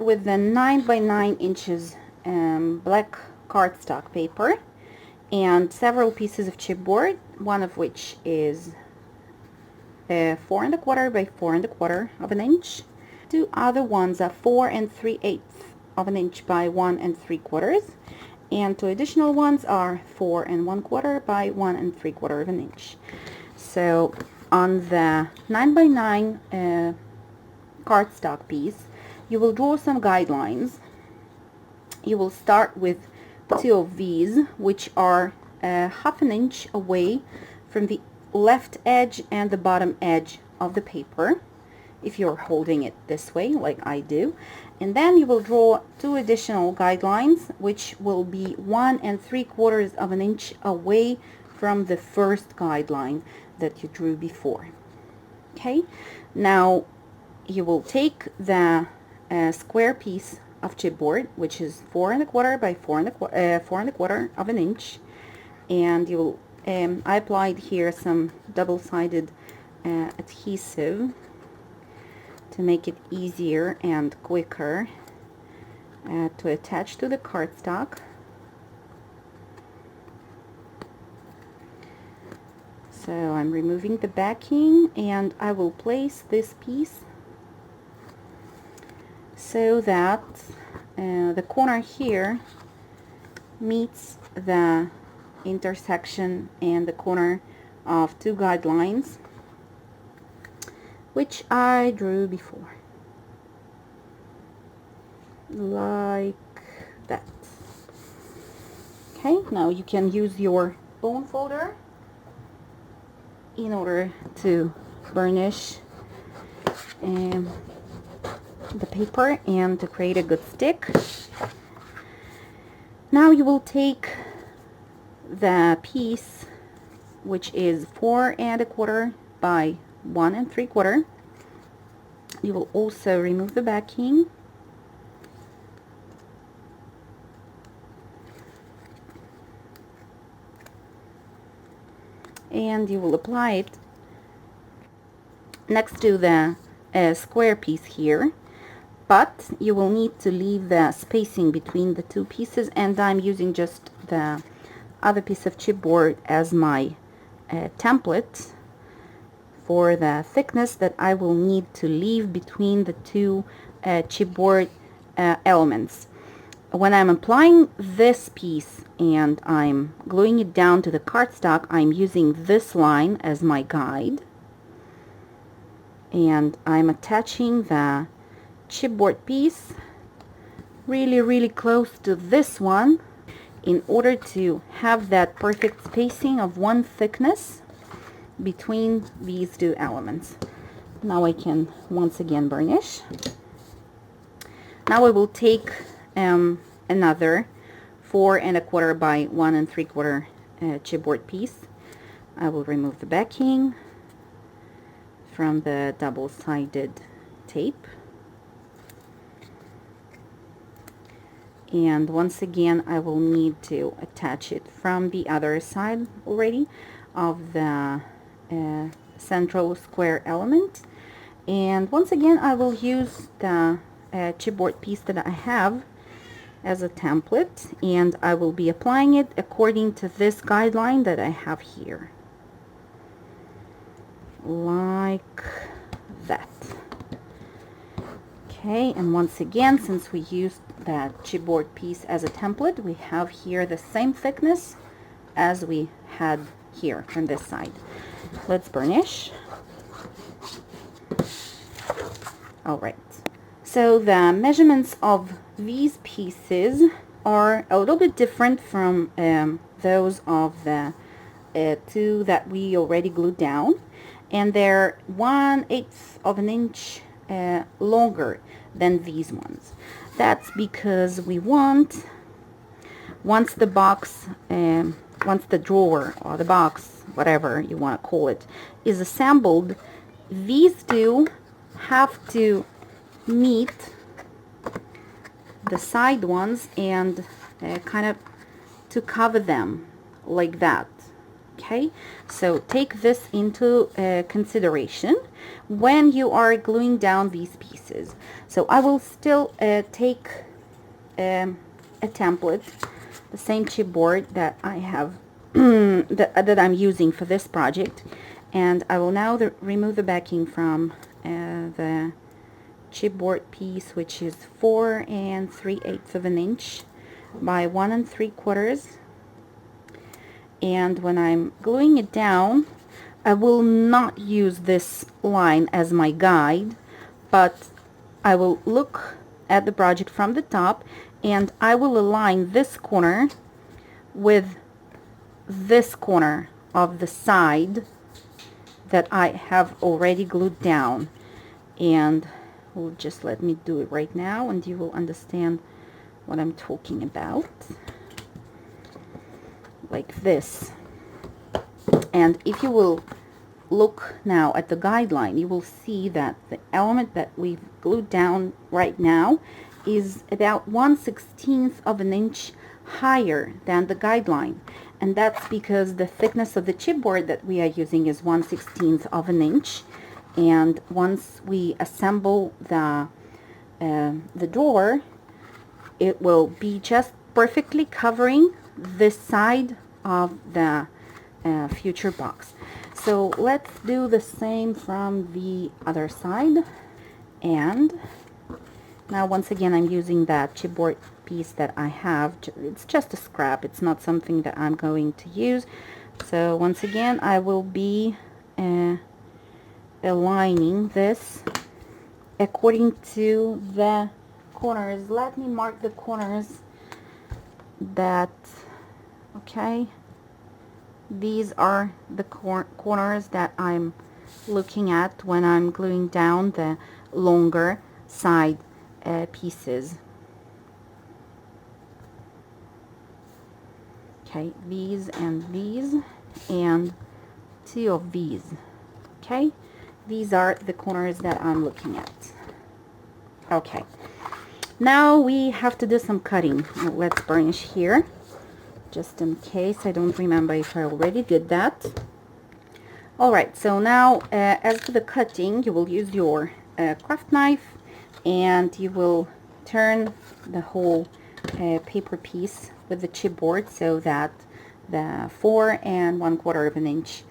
start with the 9 by 9 inches black cardstock paper and several pieces of chipboard, one of which is 4 1/4 by 4 1/4 of an inch. Two other ones are 4 3/8 of an inch by 1 3/4, and two additional ones are 4 1/4 by 1 3/4 of an inch. So on the 9 by 9 cardstock piece, you will draw some guidelines. You will start with two of these, which are 1/2 inch away from the left edge and the bottom edge of the paper, if you're holding it this way like I do. And then you will draw two additional guidelines, which will be 1 3/4 of an inch away from the first guideline that you drew before. Okay, now you will take the square piece of chipboard, which is 4 1/4 by 4 1/4 of an inch, and you will I applied here some double-sided adhesive to make it easier and quicker to attach to the cardstock. So I'm removing the backing, and I will place this piece so that the corner here meets the intersection and the corner of two guidelines which I drew before, like that. Okay, now you can use your bone folder in order to burnish the paper and to create a good stick. Now you will take the piece, which is 4 1/4 by 1 3/4. You will also remove the backing, and you will apply it next to the square piece here, but you will need to leave the spacing between the two pieces, and I'm using just the other piece of chipboard as my template for the thickness that I will need to leave between the two chipboard elements. When I'm applying this piece and I'm gluing it down to the cardstock, I'm using this line as my guide, and I'm attaching the chipboard piece really close to this one in order to have that perfect spacing of one thickness between these two elements. Now I can once again burnish. Now I will take another 4 1/4 by 1 3/4 chipboard piece. I will remove the backing from the double-sided tape, and once again I will need to attach it from the other side already of the central square element. And once again I will use the chipboard piece that I have as a template, and I will be applying it according to this guideline that I have here, like that. Okay, and once again, since we used the chipboard piece as a template, we have here the same thickness as we had here from this side. Let's burnish. Alright, so the measurements of these pieces are a little bit different from those of the two that we already glued down, and they're 1/8 of an inch longer than these ones. That's because we want, once the box, once the drawer or the box, whatever you want to call it, is assembled, these two have to meet the side ones and kind of to cover them like that. Okay, so take this into consideration when you are gluing down these pieces. So I will still take a template, the same chipboard that I have that I'm using for this project, and I will now remove the backing from the chipboard piece, which is 4 3/8 of an inch by 1 3/4. And when I'm gluing it down, I will not use this line as my guide, but I will look at the project from the top, and I will align this corner with this corner of the side that I have already glued down. And just let me do it right now, and you will understand what I'm talking about. Like this. And if you will look now at the guideline, you will see that the element that we've glued down right now is about 1/16 of an inch higher than the guideline, and that's because the thickness of the chipboard that we are using is 1/16 of an inch. And once we assemble the drawer, it will be just perfectly covering this side of the future box. So let's do the same from the other side. And now once again I'm using that chipboard piece that I have. It's just a scrap, it's not something that I'm going to use. So once again I will be aligning this according to the corners. Let me mark the corners that, okay, these are the corners that I'm looking at when I'm gluing down the longer side pieces. Okay, these and these and 2 of these. Okay, these are the corners that I'm looking at. Okay, now we have to do some cutting. Let's burnish here, just in case. I don't remember if I already did that. Alright, so now as for the cutting, you will use your craft knife, and you will turn the whole paper piece with the chipboard so that the 4 1/4 of an inch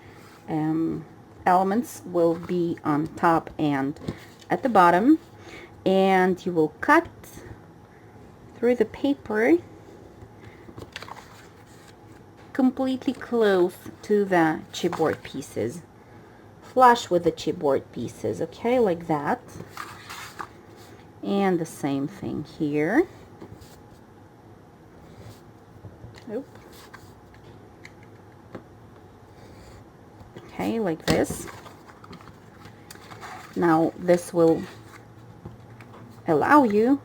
elements will be on top and at the bottom, and you will cut through the paper completely close to the chipboard pieces, flush with the chipboard pieces, okay, like that. And the same thing here. Oop. Okay, like this. Now this will allow you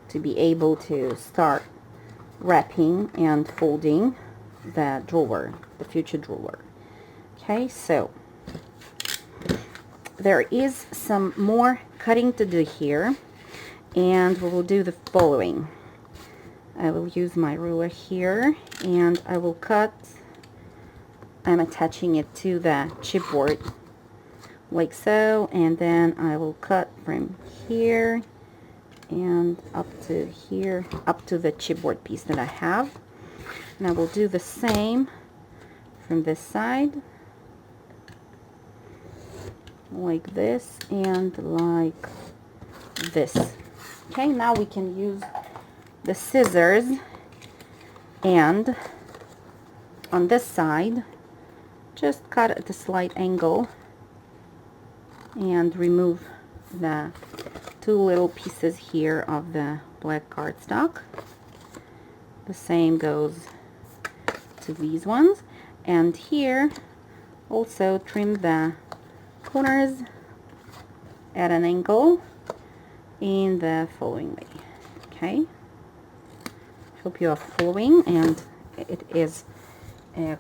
to be able to start wrapping and folding the drawer, the future drawer. Okay, so there is some more cutting to do here, and we will do the following. I will use my ruler here, and I will cut. I'm attaching it to the chipboard like so, and then I will cut from here and up to here, up to the chipboard piece that I have. And I will do the same from this side, like this and like this. Okay, now we can use the scissors, and on this side just cut at a slight angle and remove the 2 little pieces here of the black cardstock. The same goes to these ones, and here also trim the corners at an angle in the following way. Okay, hope you are following and it is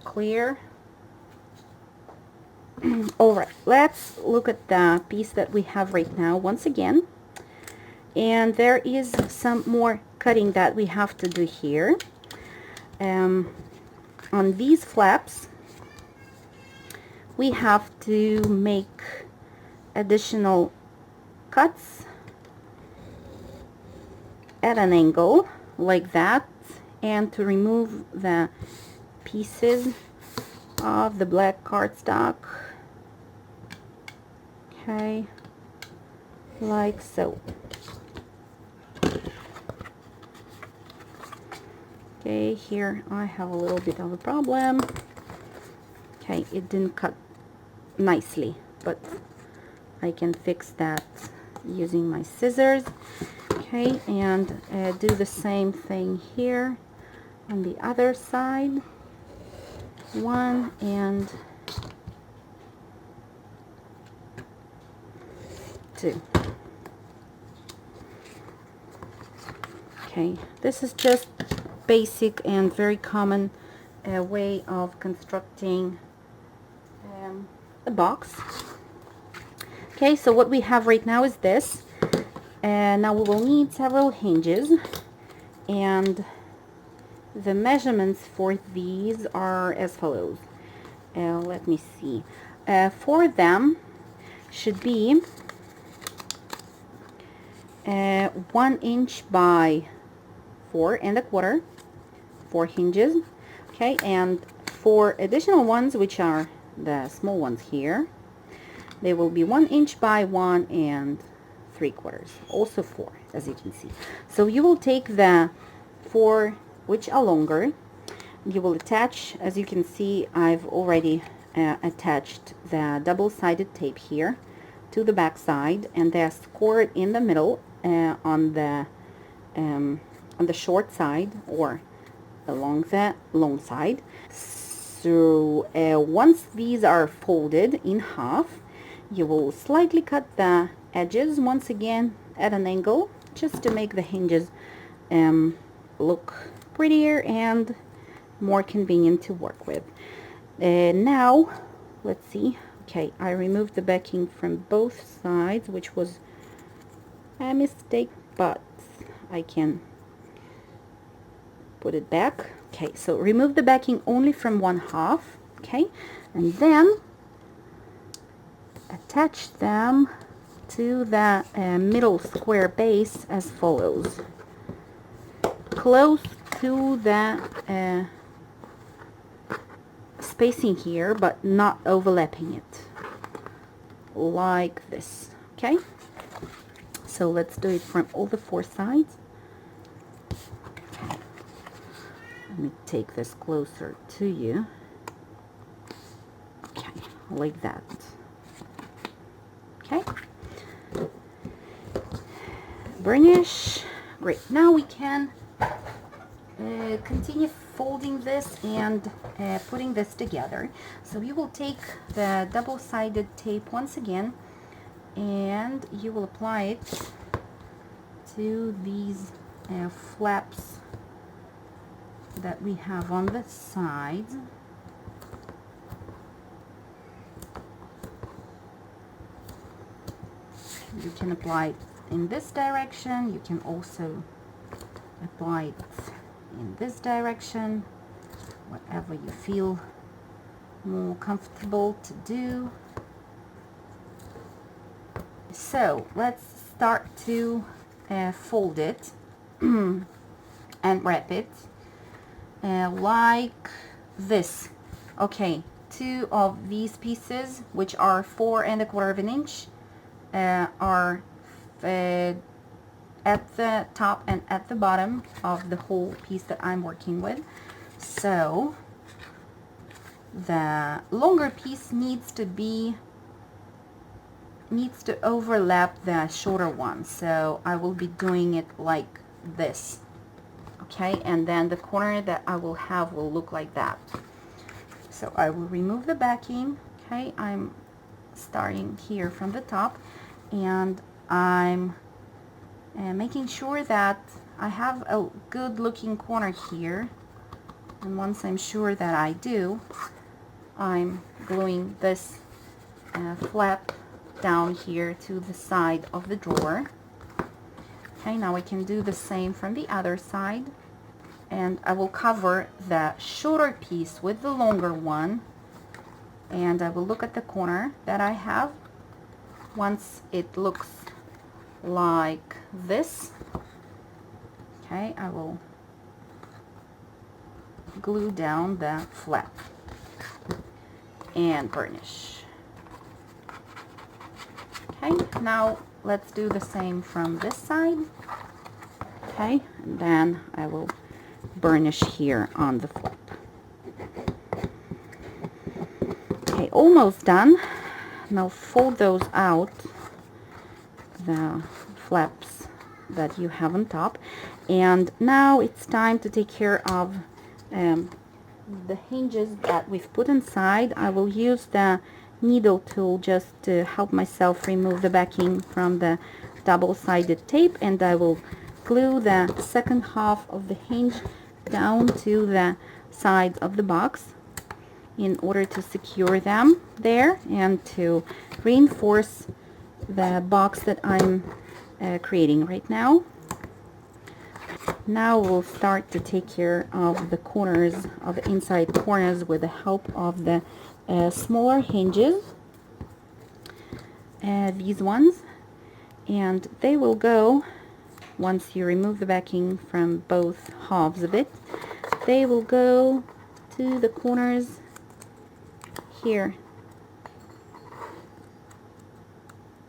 clear. Alright, let's look at the piece that we have right now once again, and there is some more cutting that we have to do here. On these flaps we have to make additional cuts at an angle like that, and to remove the pieces of the black cardstock, okay, like so. Okay, here I have a little bit of a problem. Okay, it didn't cut nicely, but I can fix that using my scissors. Okay, and do the same thing here on the other side. 1 and 2. Okay, this is just basic and very common way of constructing a box. Okay, so what we have right now is this, and now we will need several hinges, and the measurements for these are as follows. Let me see. For them should be 1 inch by 4¼ 4 hinges. Okay, and for additional ones, which are the small ones here, they will be 1 inch by 1¾ also 4, as you can see. So you will take the 4 which are longer, you will attach, as you can see, I've already attached the double-sided tape here to the back side, and they're scored in the middle on the short side or along the long side. So once these are folded in half, you will slightly cut the edges once again at an angle, just to make the hinges look prettier and more convenient to work with. Now let's see. Okay, I removed the backing from both sides, which was a mistake, but I can put it back. Okay, so remove the backing only from 1/2. Okay, and then attach them to the middle square base as follows. Close to the spacing here, but not overlapping it, like this. Okay, so let's do it from all the 4 sides. Let me take this closer to you. Okay, like that. Okay, burnish. Great, now we can continue folding this and putting this together. So you will take the double-sided tape once again, and you will apply it to these flaps that we have on the sides. You can apply it in this direction, you can also apply it in this direction, whatever you feel more comfortable to do. So let's start to fold it and wrap it like this. Okay, 2 of these pieces, which are 4¼ inch, are at the top and at the bottom of the whole piece that I'm working with. So the longer piece needs to overlap the shorter one, so I will be doing it like this. Okay, and then the corner that I will have will look like that. So I will remove the backing. Okay, I'm starting here from the top, and I'm making sure that I have a good looking corner here, and once I'm sure that I do, I'm gluing this flap down here to the side of the drawer. Okay, now I can do the same from the other side, and I will cover the shorter piece with the longer one and I will look at the corner that I have. Once it looks like this, okay, I will glue down the flap and burnish. Okay, now let's do the same from this side. Okay, and then I will burnish here on the flap. Okay, almost done. Now fold those out, the flaps that you have on top, and now it's time to take care of the hinges that we've put inside. I will use the needle tool just to help myself remove the backing from the double-sided tape, and I will glue the second half of the hinge down to the sides of the box in order to secure them there and to reinforce the box that I'm creating right now. Now we'll start to take care of the corners, of the inside corners, with the help of the smaller hinges, these ones, and they will go, once you remove the backing from both halves of it, they will go to the corners here,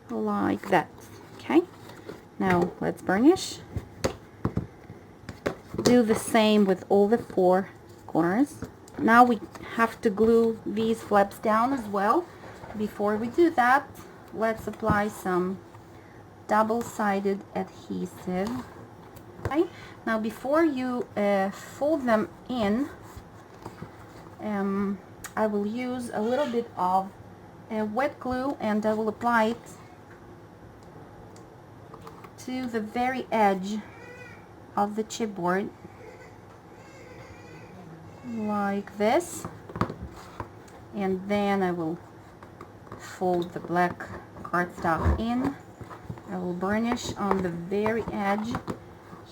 like that. Okay, now let's burnish. Do the same with all the four corners. Now we have to glue these flaps down as well. Before we do that, let's apply some double-sided adhesive. Okay, now before you fold them in, I will use a little bit of wet glue, and I will apply it to the very edge of the chipboard, like this, and then I will fold the black cardstock in. I will burnish on the very edge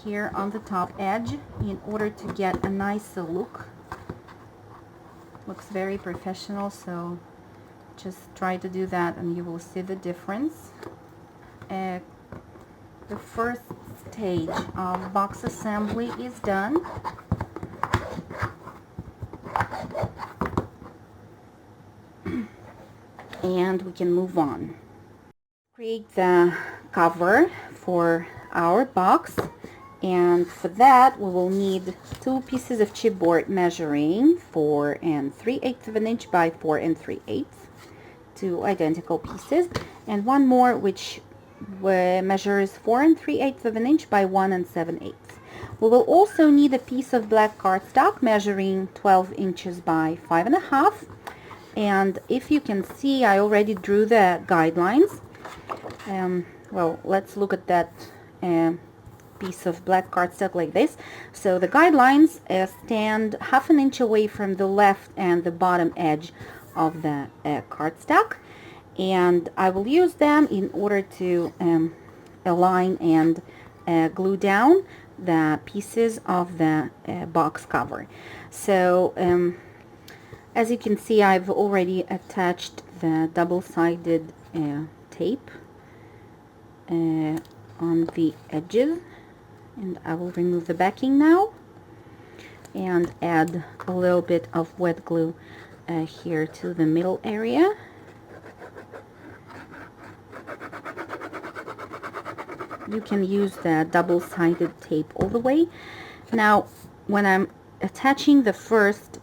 here, on the top edge, in order to get a nicer look. Looks very professional, so just try to do that and you will see the difference. The first stage of box assembly is done. And we can move on. Create the cover for our box, and for that we will need 2 pieces of chipboard measuring 4 3/8 of an inch by 4 3/8, 2 identical pieces, and one more which measures 4 3/8 of an inch by 1 7/8. We will also need a piece of black cardstock measuring 12 inches by 5.5, and if you can see, I already drew the guidelines. Well, let's look at that piece of black cardstock like this. So the guidelines stand 1/2 inch away from the left and the bottom edge of the cardstock, and I will use them in order to align and glue down the pieces of the box cover. So as you can see, I've already attached the double-sided tape on the edges, and I will remove the backing now and add a little bit of wet glue here to the middle area. You can use the double-sided tape all the way. Now when I'm attaching the first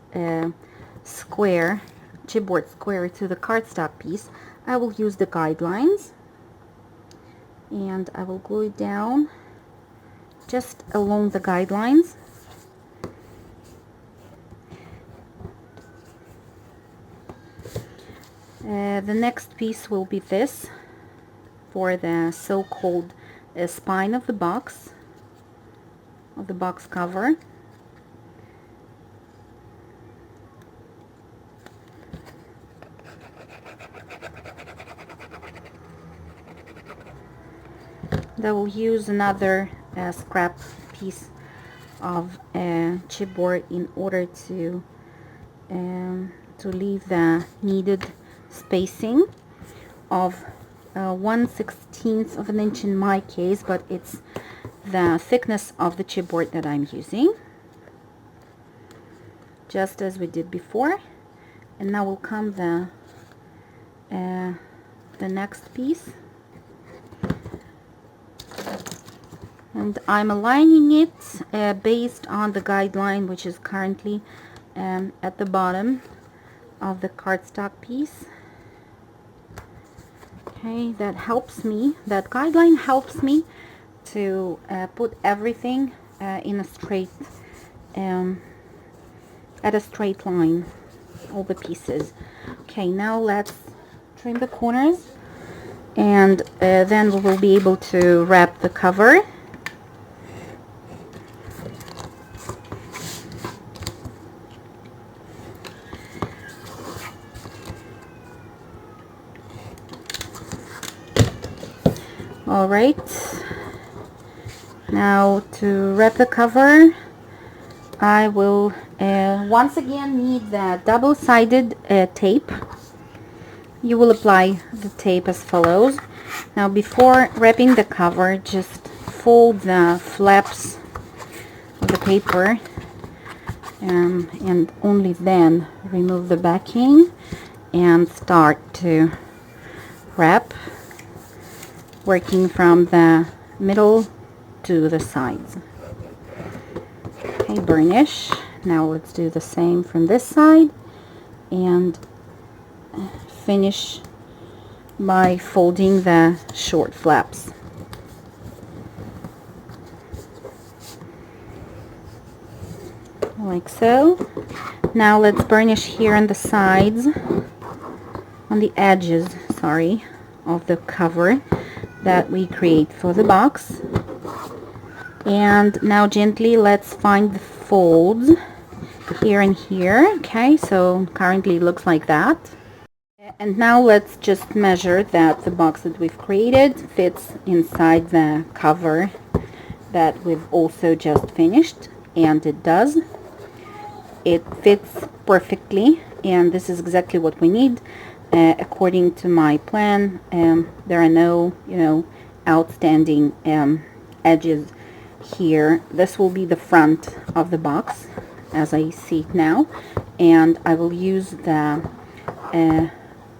square, chipboard square, to the cardstock piece, I will use the guidelines and I will glue it down just along the guidelines. The next piece will be this for the so-called spine of the box cover. I will use another scrap piece of chipboard in order to to leave the needed spacing of 1/16 of an inch in my case, but it's the thickness of the chipboard that I'm using, just as we did before. And now will come the next piece, and I'm aligning it based on the guideline, which is currently at the bottom of the cardstock piece. Okay, that guideline helps me to put everything in a straight at a straight line, all the pieces. Okay, now let's trim the corners, and then we will be able to wrap the cover. Alright, now to wrap the cover, I will once again need the double-sided tape. You will apply the tape as follows. Now, before wrapping the cover, just fold the flaps of the paper and only then remove the backing and start to wrap, working from the middle to the sides. Okay, burnish. Now let's do the same from this side and finish by folding the short flaps. Like so. Now let's burnish here on the sides, on the edges, sorry, of the cover that we create for the box. And now gently let's find the folds here and here. Okay, so currently it looks like that. And now let's just measure that the box that we've created fits inside the cover that we've also just finished, and it does. It fits perfectly, and this is exactly what we need. According to my plan, there are no, outstanding edges here. This will be the front of the box as I see it now, and I will use the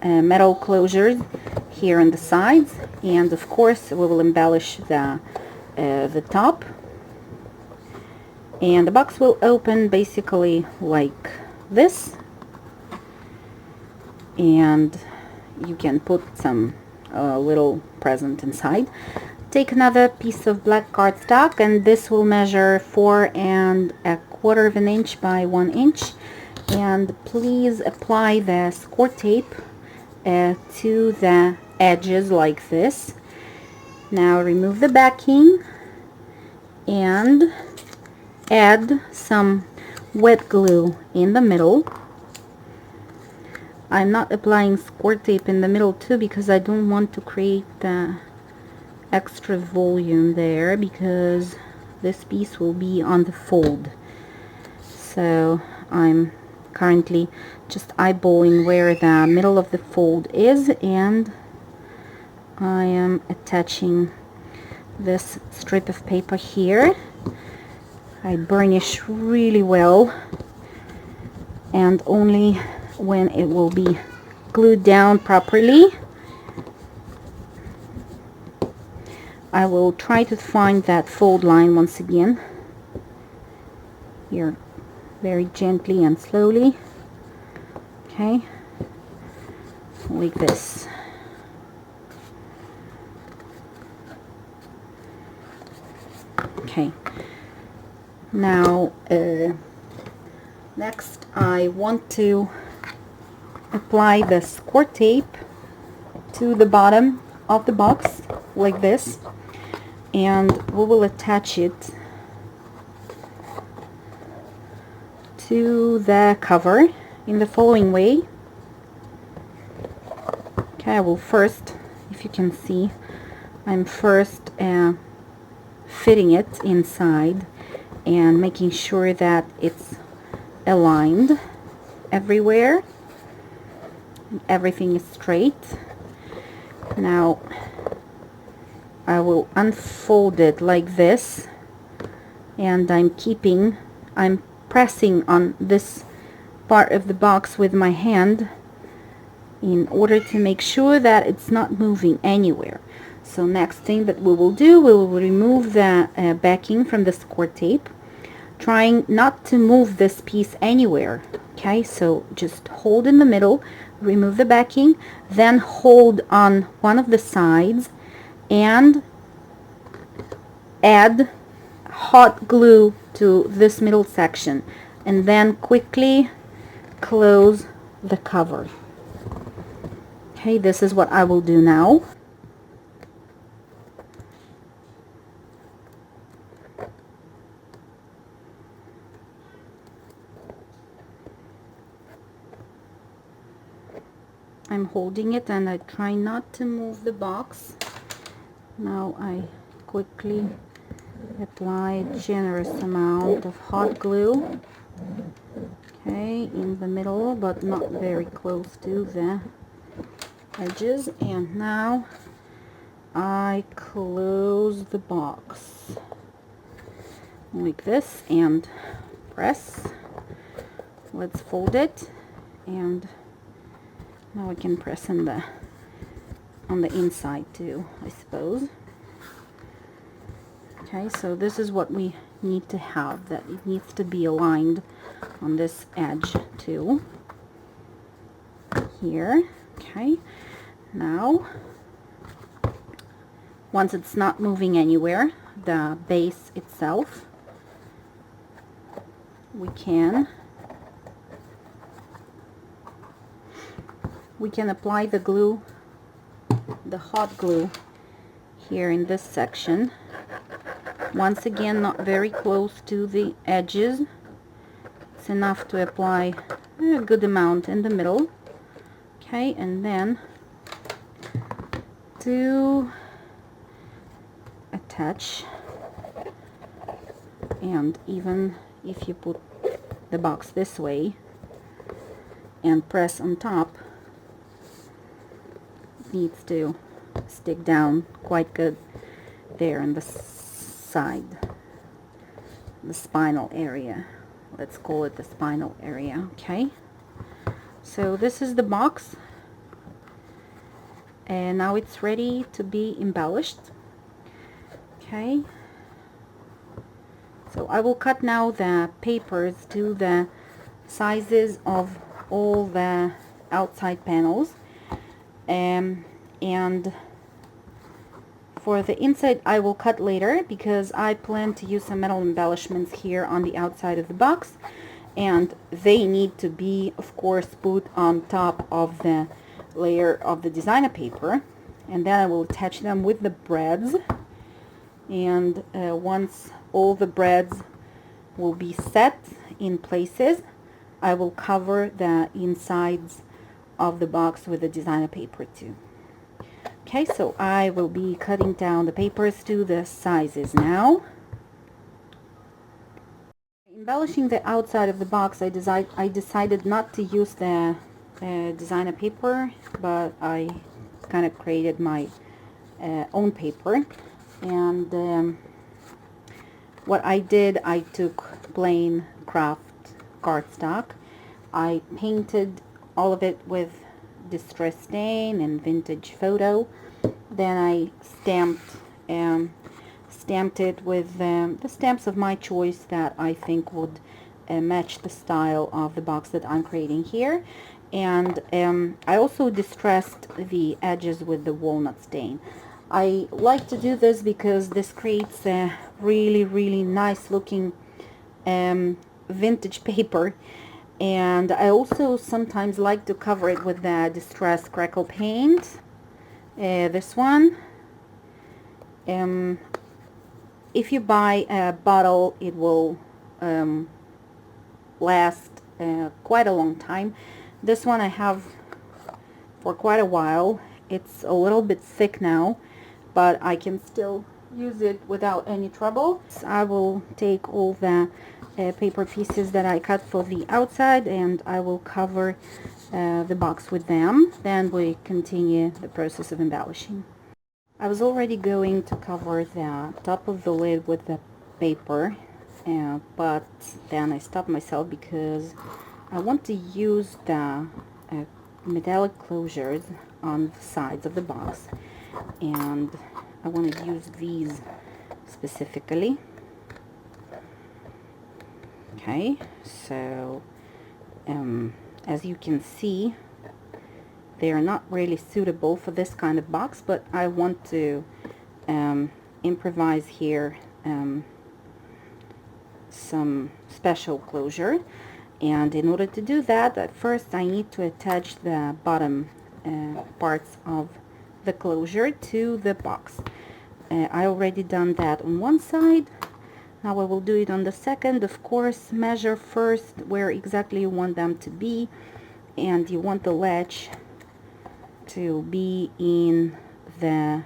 metal closures here on the sides, and of course we will embellish the top, and the box will open basically like this, and you can put some little present inside. Take another piece of black cardstock, and this will measure 4¼ of an inch by 1 inch, and please apply the score tape to the edges like this. Now remove the backing and add some wet glue in the middle. I'm not applying score tape in the middle too because I don't want to create the extra volume there, because this piece will be on the fold. So I'm currently just eyeballing where the middle of the fold is, and I am attaching this strip of paper here. I burnish really well, and only when it will be glued down properly I will try to find that fold line once again here, very gently and slowly. Okay, like this. Okay, now next I want to apply the score tape to the bottom of the box like this, and we will attach it to the cover in the following way. Okay, I will first, if you can see, I'm first fitting it inside and making sure that it's aligned everywhere. everything is straight. Now I will unfold it like this, and I'm pressing on this part of the box with my hand in order to make sure that it's not moving anywhere. So next thing that we will do, we will remove the backing from the score tape, trying not to move this piece anywhere. Okay, so just hold in the middle, remove the backing, then hold on one of the sides and add hot glue to this middle section, and then quickly close the cover. Okay, this is what I will do now. I'm holding it and I try not to move the box. Now I quickly apply a generous amount of hot glue, okay, in the middle but not very close to the edges, and now I close the box like this and press. Let's fold it, and now I can press on the inside too, I suppose. Okay, so this is what we need to have, that it needs to be aligned on this edge too, here. Okay, now once it's not moving anywhere, the base itself, we can apply the glue, the hot glue, here in this section. Once again, not very close to the edges. It's enough to apply a good amount in the middle. Okay, and then to attach, and even if you put the box this way and press on top, it needs to stick down quite good there on the side, the spinal area. Let's call it the spinal area. Okay, so this is the box, and now it's ready to be embellished. Okay, so I will cut now the papers to the sizes of all the outside panels, and for the inside I will cut later, because I plan to use some metal embellishments here on the outside of the box, and they need to be, of course, put on top of the layer of the designer paper, and then I will attach them with the brads. And once all the brads will be set in places, I will cover the insides of the box with the designer paper too. Okay, so I will be cutting down the papers to the sizes now. Embellishing the outside of the box, I decided not to use the designer paper, but I kind of created my own paper. And what I did, I took plain craft cardstock. I painted all of it with distress stain and vintage photo. Then I stamped it with the stamps of my choice that I think would match the style of the box that I'm creating here. And I also distressed the edges with the walnut stain. I like to do this because this creates a really nice looking vintage paper. And I also sometimes like to cover it with the distressed crackle paint. This one, if you buy a bottle, it will last quite a long time. This one I have for quite a while. It's a little bit thick now, but I can still use it without any trouble. So I will take all the paper pieces that I cut for the outside, and I will cover the box with them. Then we continue the process of embellishing. I was already going to cover the top of the lid with the paper, but then I stopped myself because I want to use the metallic closures on the sides of the box, and I want to use these specifically. Okay, so as you can see, they are not really suitable for this kind of box, but I want to improvise here some special closure. And in order to do that, at first I need to attach the bottom parts of the closure to the box. I already done that on one side. Now I will do it on the second. Of course, measure first where exactly you want them to be, and you want the latch to be in the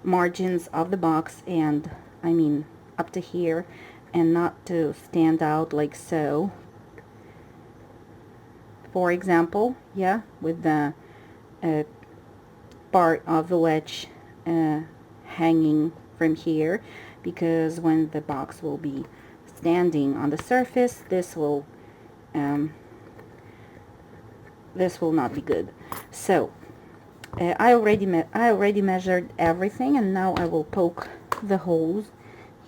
margins of the box, and I mean up to here, and not to stand out like so. For example, yeah, with the part of the latch hanging from here, because when the box will be standing on the surface, this will not be good. So I already measured everything, and now I will poke the holes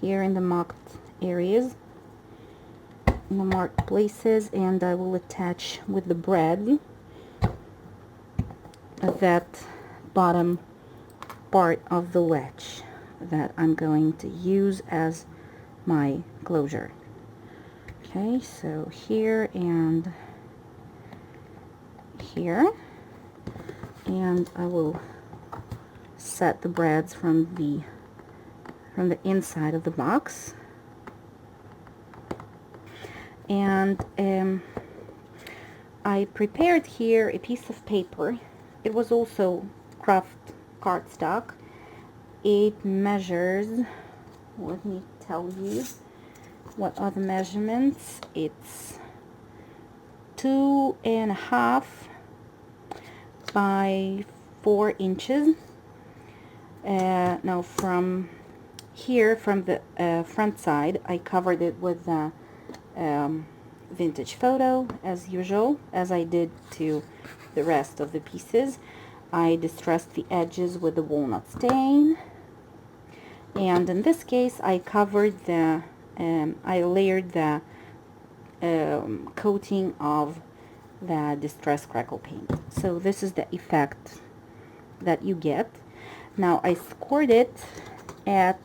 here in the marked areas, in the marked places, and I will attach with the brad that bottom part of the latch that I'm going to use as my closure. Okay, so here and here, and I will set the brads from the inside of the box. And I prepared here a piece of paper. It was also craft cardstock. It measures, let me tell you what are the measurements. It's 2.5 by 4 inches. Now from here, from the front side, I covered it with the vintage photo as usual, as I did to the rest of the pieces. I distressed the edges with the walnut stain, and in this case I covered the I layered the coating of the distress crackle paint. So this is the effect that you get. Now I scored it at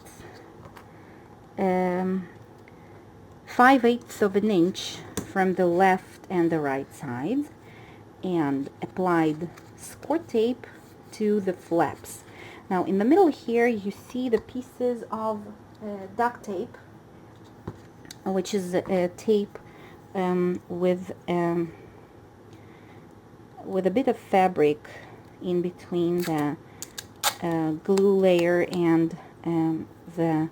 5/8 of an inch from the left and the right sides, and applied score tape to the flaps. Now in the middle here you see the pieces of duct tape, which is tape with a bit of fabric in between the glue layer and the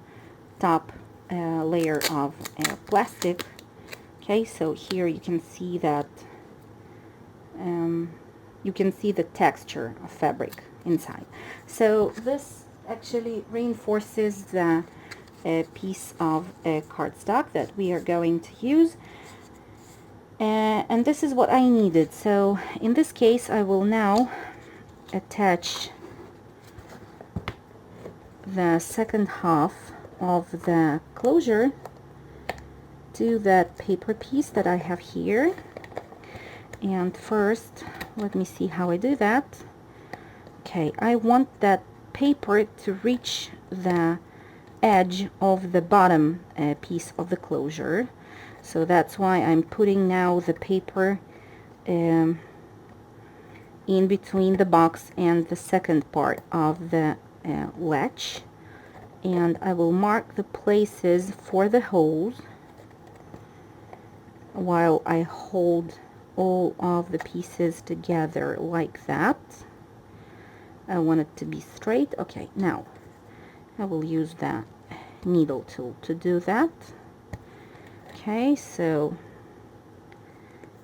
top layer of plastic. Okay, so here you can see that you can see the texture of fabric inside. So this actually reinforces the piece of cardstock that we are going to use, and this is what I needed. So in this case I will now attach the second half of the closure to that paper piece that I have here. And first, let me see how I do that. Okay, I want that paper to reach the edge of the bottom piece of the closure. So that's why I'm putting now the paper in between the box and the second part of the latch. And I will mark the places for the holes while I hold all of the pieces together like that. I want it to be straight. Okay, now I will use the needle tool to do that. Okay, so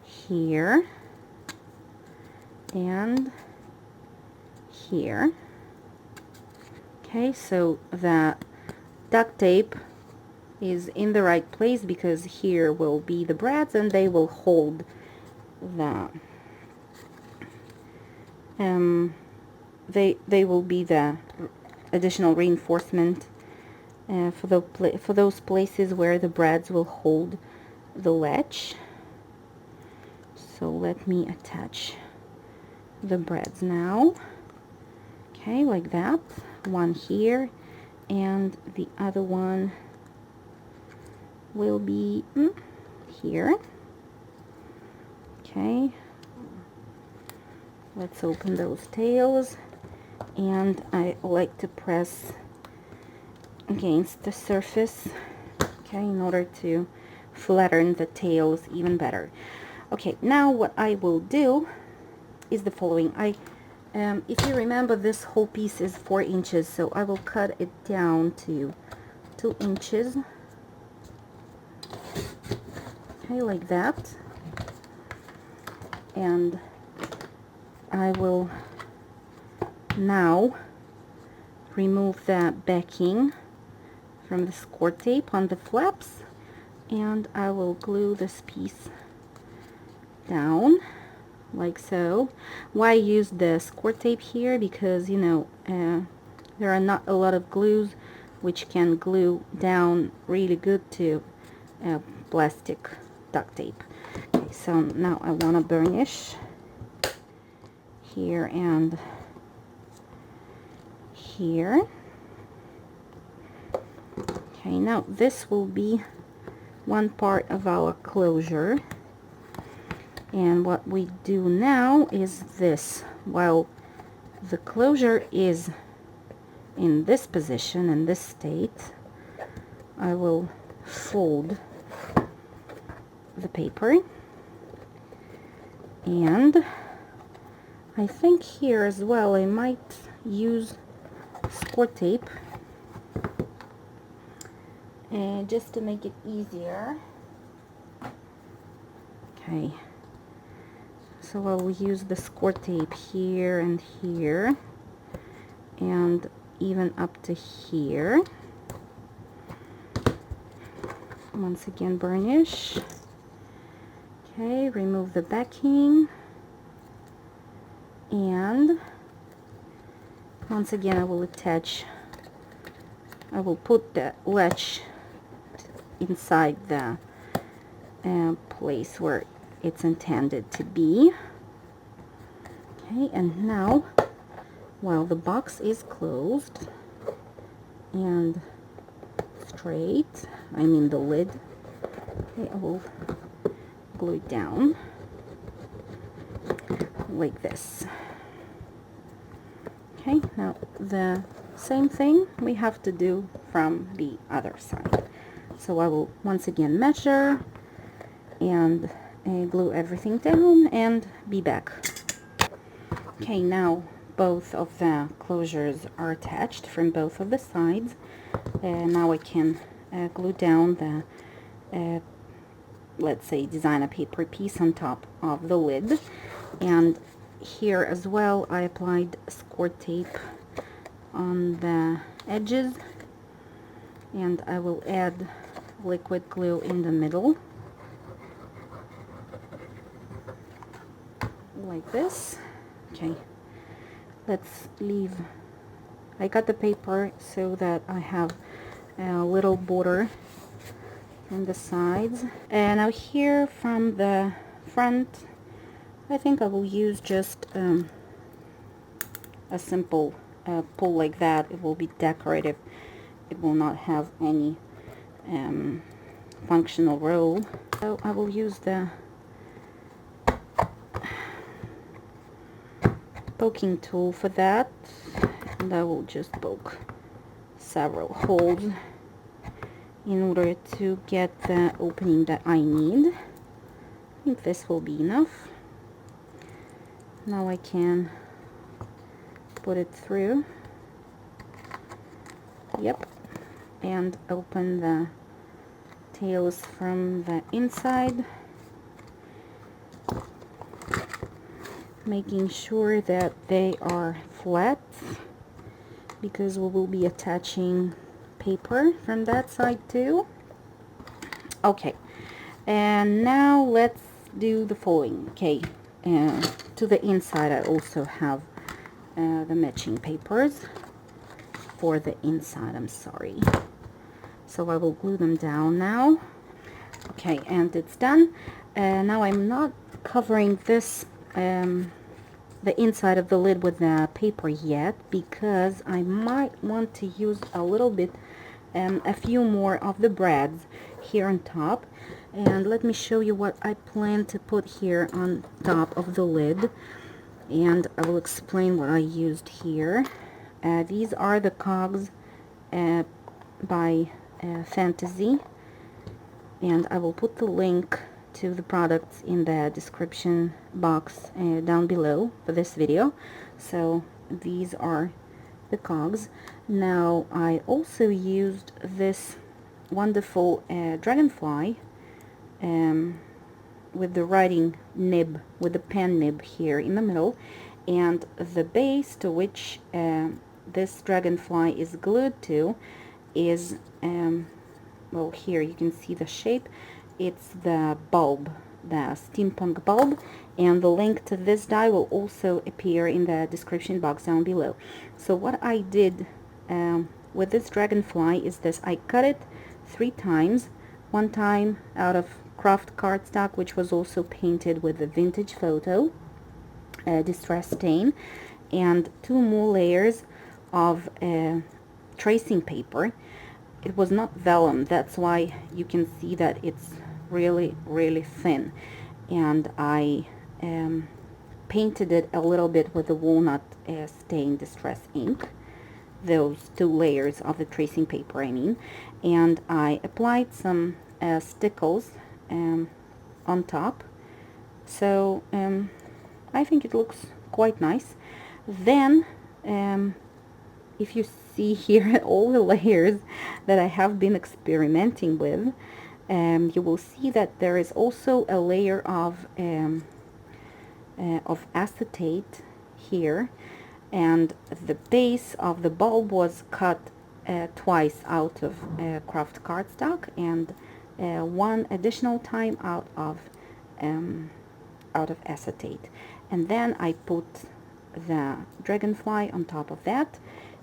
here and here. Okay, so the duct tape is in the right place because here will be the brads and they will hold the they will be the additional reinforcement for those places where the brads will hold the latch. So let me attach the brads now. Okay, like that. One here and the other one will be here. Okay, let's open those tails, and I like to press against the surface, okay, in order to flatten the tails even better. Okay, now what I will do is the following. If you remember, this whole piece is 4 inches, so I will cut it down to 2 inches. Okay, like that. And I will now remove the backing from the score tape on the flaps, and I will glue this piece down like so. Why use the score tape here? Because you know there are not a lot of glues which can glue down really good to plastic duct tape. Okay, so now I want to burnish here and here. Okay, now this will be one part of our closure, and what we do now is this. While the closure is in this position, in this state, I will fold the paper, and I think here as well I might use score tape just to make it easier. Okay, so I will use the score tape here and here and even up to here. Once again, burnish. Okay, remove the backing, and once again I will put the latch inside the place where it's intended to be. Okay, and now while the box is closed and straight, I mean the lid, okay, I will glue it down like this. Okay, now the same thing we have to do from the other side. So I will once again measure and glue everything down and be back. Okay, now both of the closures are attached from both of the sides. Now I can glue down the let's say designer paper piece on top of the lid, and here as well I applied score tape on the edges, and I will add liquid glue in the middle like this. Okay, let's leave. I got the paper so that I have a little border on the sides, and now here from the front I think I will use just a simple pull like that. It will be decorative. It will not have any functional role. So I will use the poking tool for that, and I will just poke several holes in order to get the opening that I need. I think this will be enough. Now I can put it through. Yep, and open the tails from the inside. making sure that they are flat because we will be attaching paper from that side too. Okay, and now let's do the following. Okay, to the inside I also have the matching papers for the inside, I'm sorry. So I will glue them down now. Okay, and it's done. Now I'm not covering this the inside of the lid with the paper yet, because I might want to use a little bit a few more of the brads here on top. And let me show you what I plan to put here on top of the lid, and I will explain what I used here. These are the cogs by Fantasy, and I will put the link to the products in the description box down below for this video. So these are the cogs. Now I also used this wonderful dragonfly with the writing nib, with the pen nib here in the middle, and the base to which this dragonfly is glued to is well, here you can see the shape. It's the bulb, the Steampunk bulb, and the link to this die will also appear in the description box down below. So what I did with this dragonfly is this: I cut it 3 times. One time out of craft cardstock, which was also painted with the vintage photo distress stain, and 2 more layers of tracing paper. It was not vellum, that's why you can see that it's really thin, and I painted it a little bit with the walnut stain distress ink, those 2 layers of the tracing paper I mean, and I applied some stickles on top. So I think it looks quite nice. Then if you see here all the layers that I have been experimenting with, you will see that there is also a layer of acetate here, and the base of the bulb was cut twice out of craft cardstock, and 1 additional time out of acetate. And then I put the dragonfly on top of that,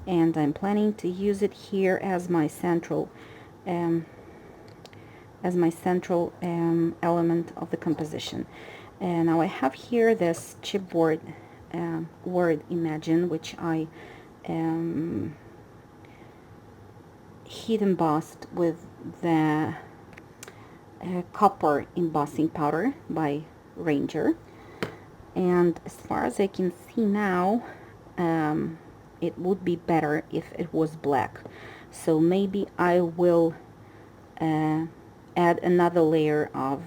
and I'm planning to use it here as my central element of the composition. And now I have here this chipboard word Imagine, which I heat embossed with the copper embossing powder by Ranger. And as far as I can see now, it would be better if it was black. So maybe I will add another layer of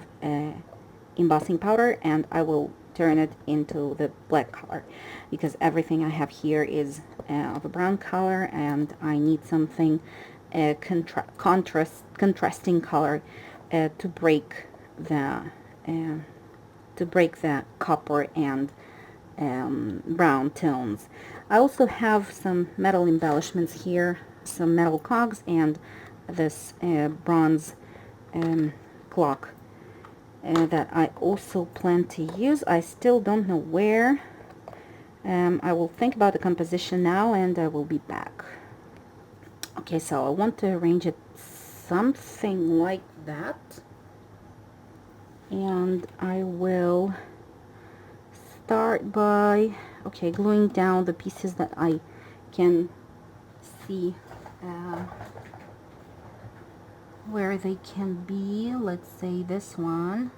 embossing powder, and I will turn it into the black color, because everything I have here is of a brown color, and I need something contrasting color to break the copper and brown tones. I also have some metal embellishments here, some metal cogs, and this bronze clock that I also plan to use. I still don't know where. I will think about the composition now, and I will be back. Okay, so I want to arrange it something like that, and I will start by gluing down the pieces that I can see where they can be. Let's say this one.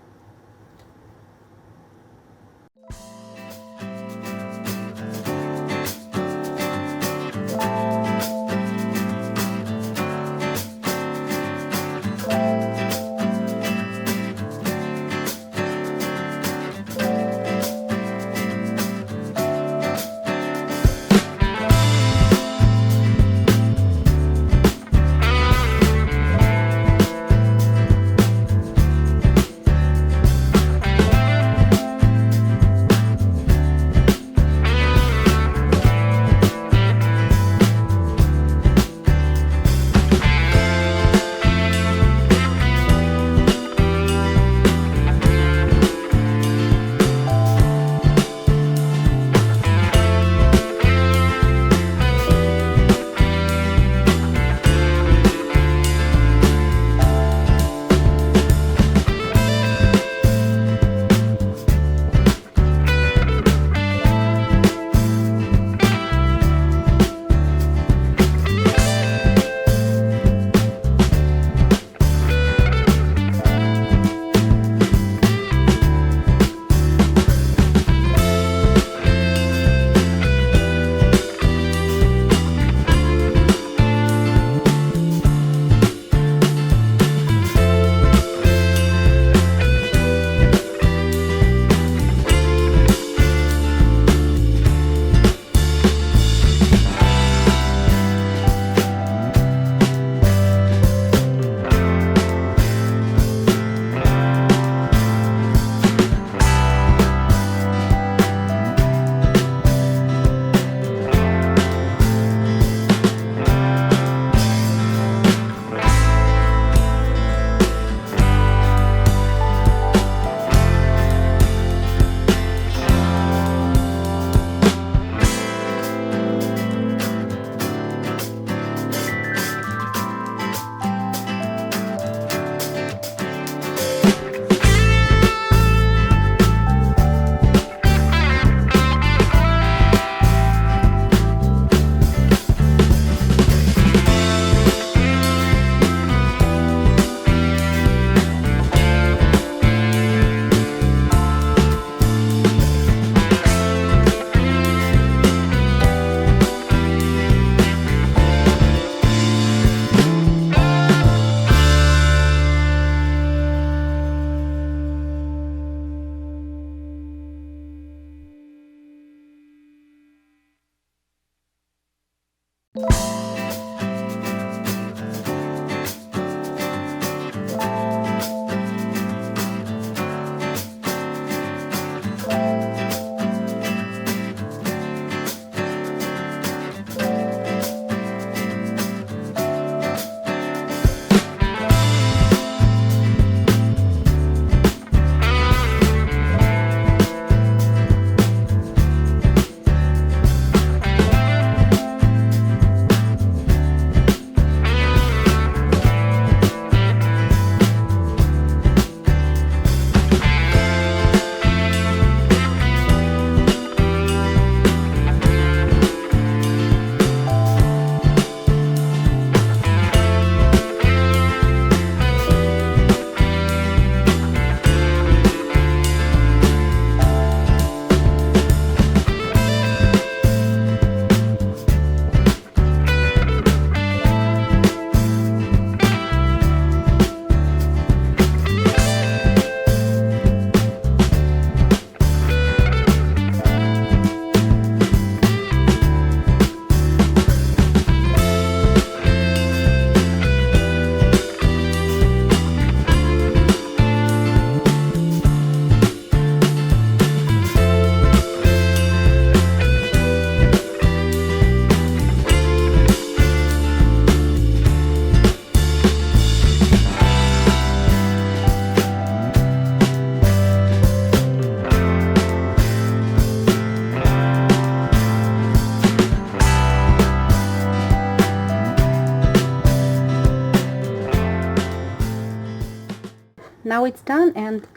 Now it's done, and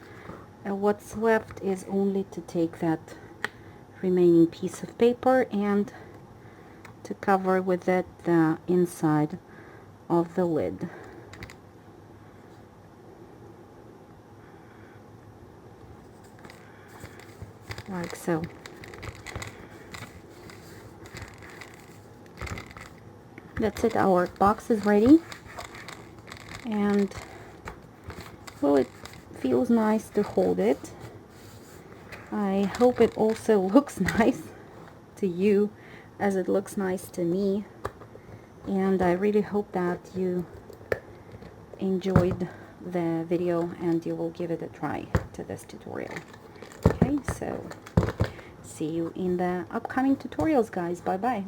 what's left is only to take that remaining piece of paper and to cover with it the inside of the lid. Like so. That's it, our box is ready, and well, it feels nice to hold it. I hope it also looks nice to you as it looks nice to me, and I really hope that you enjoyed the video and you will give it a try to this tutorial. Okay, so see you in the upcoming tutorials, guys. Bye bye.